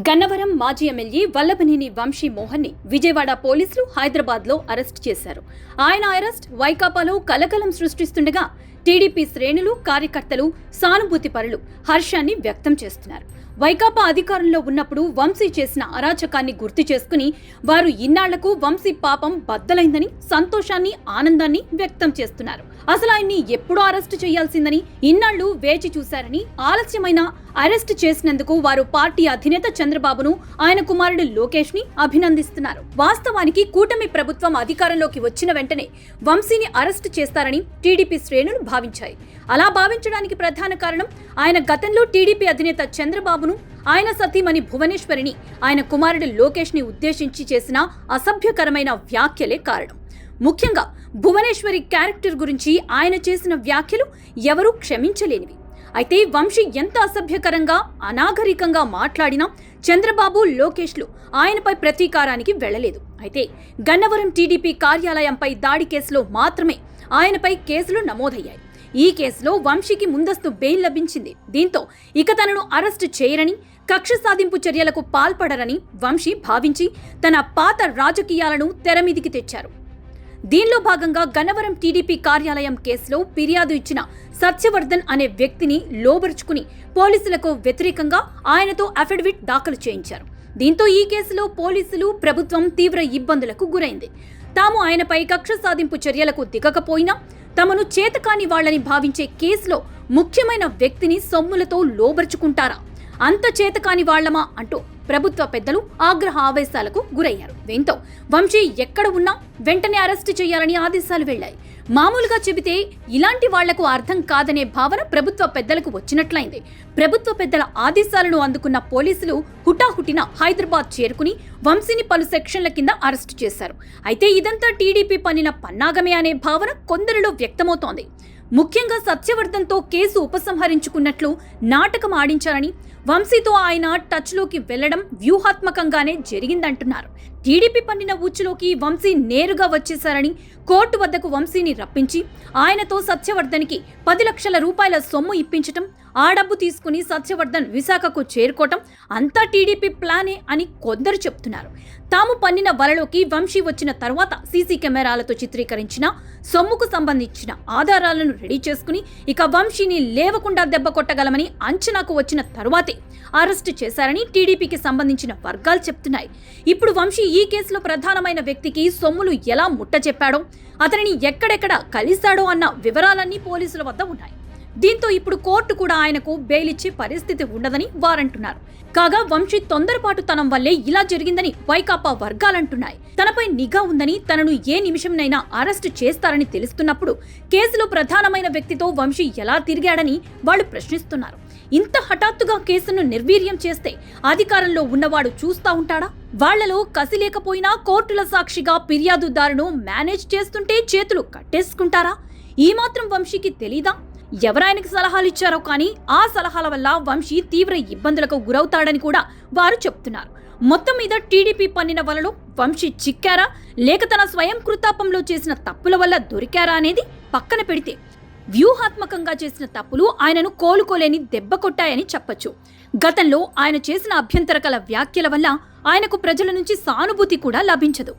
గన్నవరం మాజీ ఎమ్మెల్యే వల్లభనేని వంశీ మోహన్ ని విజయవాడ పోలీసులు హైదరాబాద్ లో అరెస్ట్ చేశారు. ఆయన అరెస్ట్ వైకాపాలో కలకలం సృష్టిస్తుండగా టీడీపీ శ్రేణులు, కార్యకర్తలు, సానుభూతి పరులు హర్షాన్ని వ్యక్తం చేస్తున్నారు. వైకాపా అధికారంలో ఉన్నప్పుడు వంశీ చేసిన అరాచకాన్ని గుర్తు చేసుకుని వారు ఇన్నాళ్లకు వంశీ పాపం బద్దలైందని సంతోషాన్ని, ఆనందాన్ని వ్యక్తం చేస్తున్నారు. అసలు ఆయన్ని ఎప్పుడూ అరెస్టు చేయాల్సిందని ఇన్నాళ్లు వేచి చూశారని, ఆలస్యమైన అరెస్టు చేసినందుకు వారు పార్టీ అధినేత చంద్రబాబును, ఆయన కుమారుడు లోకేష్ ని అభినందిస్తున్నారు. వాస్తవానికి కూటమి ప్రభుత్వం అధికారంలోకి వచ్చిన వెంటనే వంశీని అరెస్టు చేస్తారని టీడీపీ శ్రేణులు భావించాయి. అలా భావించడానికి ప్రధాన కారణం ఆయన గతంలో టీడీపీ అధినేత చంద్రబాబును, ఆయన సతీమణి భువనేశ్వరిని, ఆయన కుమారుడు లోకేష్ ని ఉద్దేశించి చేసిన అసభ్యకరమైన వ్యాఖ్యలే కారణం. ముఖ్యంగా భువనేశ్వరి క్యారెక్టర్ గురించి ఆయన చేసిన వ్యాఖ్యలు ఎవరూ క్షమించలేనివి. అయితే వంశీ ఎంత అసభ్యకరంగా, అనాగరికంగా మాట్లాడినా చంద్రబాబు, లోకేష్లు ఆయనపై ప్రతీకారానికి వెళ్లలేదు. అయితే గన్నవరం టీడీపీ కార్యాలయంపై దాడి కేసులో మాత్రమే ఆయనపై కేసులు నమోదయ్యాయి. ఈ కేసులో వంశీకి ముందస్తు బెయిల్ లభించింది. దీంతో ఇక తనను అరెస్టు చేయరని, కక్ష సాధింపు చర్యలకు పాల్పడరని వంశీ భావించి తన పాత రాజకీయాలను తెరమీదికి తెచ్చారు. దీనిలో భాగంగా గన్నవరం టీడీపీ కార్యాలయం కేసులో ఫిర్యాదు ఇచ్చిన సత్యవర్ధన్ అనే వ్యక్తిని లోబరుచుకుని పోలీసులకు వ్యతిరేకంగా ఆయనతో అఫిడవిట్ దాఖలు చేయించారు. దీంతో ఈ కేసులో పోలీసులు, ప్రభుత్వం తీవ్ర ఇబ్బందులకు గురైంది. తాము ఆయనపై కక్ష సాధింపు చర్యలకు దిగకపోయినా తమను చేతకాని వాళ్లని భావించే కేసులో ముఖ్యమైన వ్యక్తిని సొమ్ములతో లోబరుచుకుంటారా, అంత చేతకాని వాళ్లమా అంటూ ప్రభుత్వ పెద్దలు ఆగ్రహ ఆవేశాలకు గురయ్యారు. దీంతో వంశీ ఎక్కడ ఉన్నా వెంటనే అరెస్టు చేయాలని ఆదేశాలు వెళ్లాయి. మామూలుగా చెబితే ఇలాంటి వాళ్లకు అర్థం కాదనే భావన ప్రభుత్వ పెద్దలకు వచ్చినట్లయింది. ప్రభుత్వ పెద్దల ఆదేశాలను అందుకున్న పోలీసులు హుటాహుటిన హైదరాబాద్ చేరుకుని వంశీని పలు సెక్షన్ల కింద అరెస్టు చేశారు. అయితే ఇదంతా టీడీపీ పన్నిన పన్నాగమే అనే భావన కొందరిలో వ్యక్తమవుతోంది. ముఖ్యంగా సత్యవర్ధన్తో కేసు ఉపసంహరించుకున్నట్లు నాటకం ఆడించారని, వంశీతో ఆయన టచ్లోకి వెళ్లడం వ్యూహాత్మకంగానే జరిగిందంటున్నారు. టీడీపీ పన్నిన ఊచులోకి వంశీ నేరుగా వచ్చేశారని, కోర్టు వద్దకు వంశీని రప్పించి ఆయనతో సత్యవర్ధన్కి 10 లక్షల రూపాయల సొమ్ము ఇప్పించటం, ఆ డబ్బు తీసుకుని సత్యవర్ధన్ విశాఖకు చేరుకోవటం అంతా టీడీపీ ప్లానే అని కొందరు చెప్తున్నారు. తాము పన్నిన వలలోకి వంశీ వచ్చిన తర్వాత సీసీ కెమెరాలతో చిత్రీకరించిన సొమ్ముకు సంబంధించిన ఆధారాలను రెడీ చేసుకుని ఇక వంశీని లేవకుండా దెబ్బ కొట్టగలమని అంచనాకు వచ్చిన తరువాతే అరెస్టు చేశారని టీడీపీకి సంబంధించిన వర్గాలు చెప్తున్నాయి. ఇప్పుడు వంశీ ఈ కేసులో ప్రధానమైన వ్యక్తికి సొమ్ములు ఎలా ముట్ట చెప్పాడో, అతనిని ఎక్కడెక్కడ కలిశాడో అన్న వివరాలన్నీ పోలీసుల వద్ద ఉన్నాయి. దీంతో ఇప్పుడు కోర్టు కూడా ఆయనకు బెయిల్ ఇచ్చే పరిస్థితి ఉండదని వారంటున్నారు. కాగా వంశీ తొందరపాటుతనం వల్లే ఇలా జరిగిందని వైకాపా వర్గాలంటున్నాయి. తనపై నిఘా ఉందని, తనను ఏ నిమిషంనైనా అరెస్టు చేస్తారని తెలుస్తున్నప్పుడు కేసులో ప్రధానమైన వ్యక్తితో వంశీ ఎలా తిరిగాడని వాళ్ళు ప్రశ్నిస్తున్నారు. ఇంత హఠాత్తుగా కేసును నిర్వీర్యం చేస్తే అధికారంలో ఉన్నవాడు చూస్తా ఉంటాడా? వాళ్లలో కసి లేకపోయినా కోర్టుల సాక్షిగా ఫిర్యాదుదారును మేనేజ్ చేస్తుంటే చేతులు కట్టేసుకుంటారా? ఈ మాత్రం వంశీకి తెలీదా? ఎవరాయనకి సలహాలు ఇచ్చారో కానీ ఆ సలహాల వల్ల వంశీ తీవ్ర ఇబ్బందులకు గురవుతాడని కూడా వారు చెప్తున్నారు. మొత్తం మీద టీడీపీ పన్నిన వలలో వంశీ చిక్కారా, లేక తన స్వయం కృతాపంలో చేసిన తప్పుల వల్ల దొరికారా అనేది పక్కన పెడితే వ్యూహాత్మకంగా చేసిన తప్పులు ఆయనను కోలుకోలేని దెబ్బ కొట్టాయని చెప్పొచ్చు. గతంలో ఆయన చేసిన అభ్యంతరకల వ్యాఖ్యల వల్ల ఆయనకు ప్రజల నుంచి సానుభూతి కూడా లభించదు.